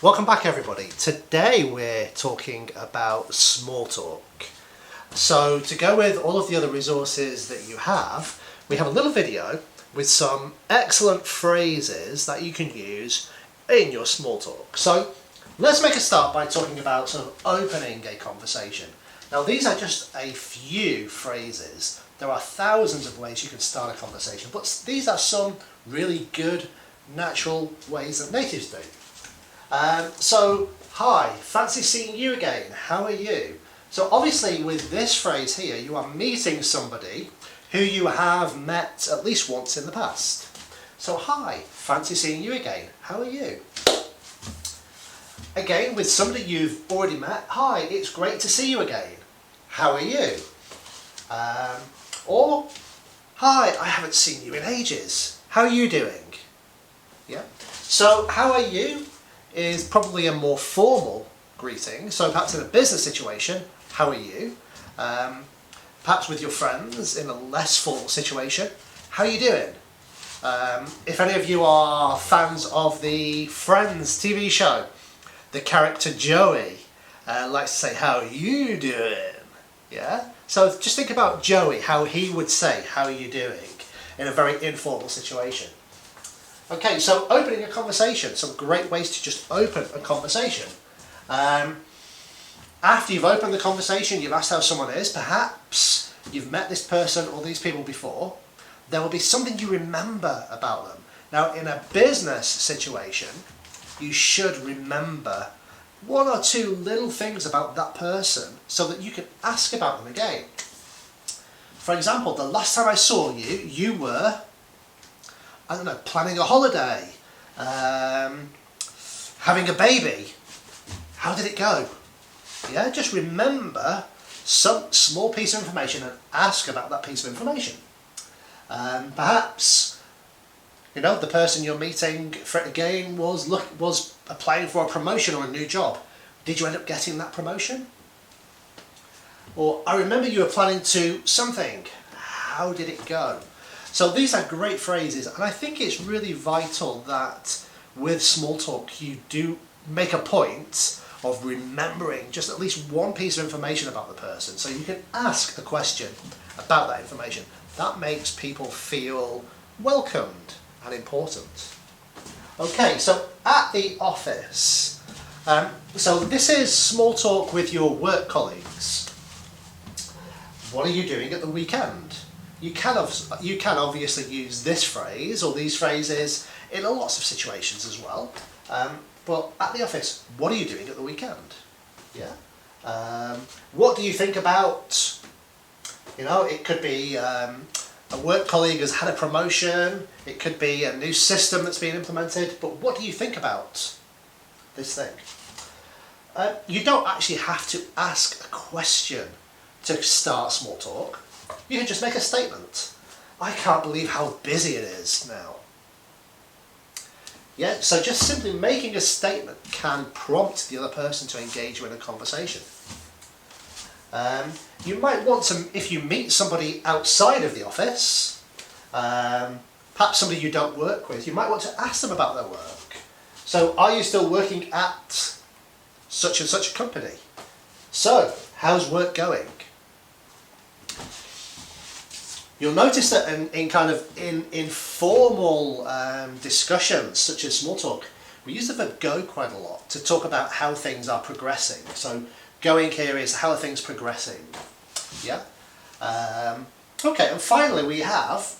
Welcome back everybody. Today we're talking about small talk. So to go with all of the other resources that you have, we have a little video with some excellent phrases that you can use in your small talk. So let's make a start by talking about sort of opening a conversation. Now these are just a few phrases. There are thousands of ways you can start a conversation, but these are some really good natural ways that natives do. So, hi, fancy seeing you again, how are you? So obviously with this phrase here, you are meeting somebody who you have met at least once in the past. So, hi, fancy seeing you again, how are you? Again, with somebody you've already met, hi, it's great to see you again, how are you? Or, hi, I haven't seen you in ages, how are you doing? Yeah. So, how are you is probably a more formal greeting. So perhaps in a business situation, how are you? Perhaps with your friends in a less formal situation, how are you doing? If any of you are fans of the Friends TV show, the character Joey likes to say, how are you doing? Yeah? So just think about Joey, how he would say, how are you doing? In a very informal situation. Okay, so opening a conversation, some great ways to just open a conversation. After you've opened the conversation, you've asked how someone is, perhaps you've met this person or these people before, there will be something you remember about them. Now in a business situation, you should remember one or two little things about that person so that you can ask about them again. For example, the last time I saw you, you were, I don't know, planning a holiday, having a baby. How did it go? Yeah, just remember some small piece of information and ask about that piece of information. Perhaps, you know, the person you're meeting for again was applying for a promotion or a new job. Did you end up getting that promotion? Or I remember you were planning to something. How did it go? So these are great phrases, and I think it's really vital that with small talk you do make a point of remembering just at least one piece of information about the person, so you can ask a question about that information. That makes people feel welcomed and important. Okay, so at the office, so this is small talk with your work colleagues. What are you doing at the weekend? You can obviously use this phrase or these phrases in lots of situations as well. But at the office, what are you doing at the weekend? Yeah. What do you think about, you know, it could be a work colleague has had a promotion, it could be a new system that's being implemented, but what do you think about this thing? You don't actually have to ask a question to start small talk. You can just make a statement. I can't believe how busy it is now. Yeah, so just simply making a statement can prompt the other person to engage you in a conversation. You might want to, if you meet somebody outside of the office, perhaps somebody you don't work with, you might want to ask them about their work. So, are you still working at such and such a company? So, how's work going? You'll notice that in informal discussions such as small talk, we use the verb go quite a lot to talk about how things are progressing. So going here is how are things progressing. Yeah. Okay, and finally we have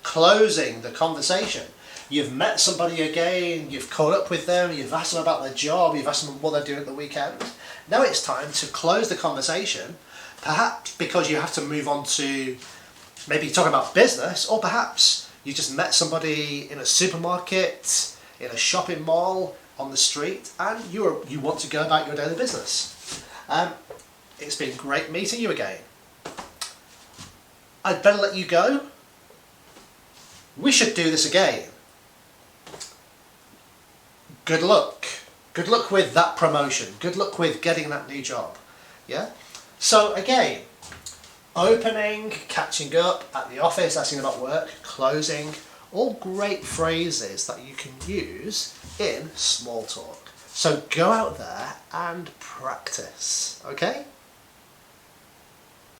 closing the conversation. You've met somebody again, you've caught up with them, you've asked them about their job, you've asked them what they're doing at the weekend. Now it's time to close the conversation, perhaps because you have to move on to maybe talk about business, or perhaps you just met somebody in a supermarket, in a shopping mall, on the street, and you want to go about your daily business. It's been great meeting you again. I'd better let you go. We should do this again. Good luck. Good luck with that promotion. Good luck with getting that new job. Yeah? So again, opening, catching up at the office, asking about work, closing, all great phrases that you can use in small talk. So go out there and practice, okay?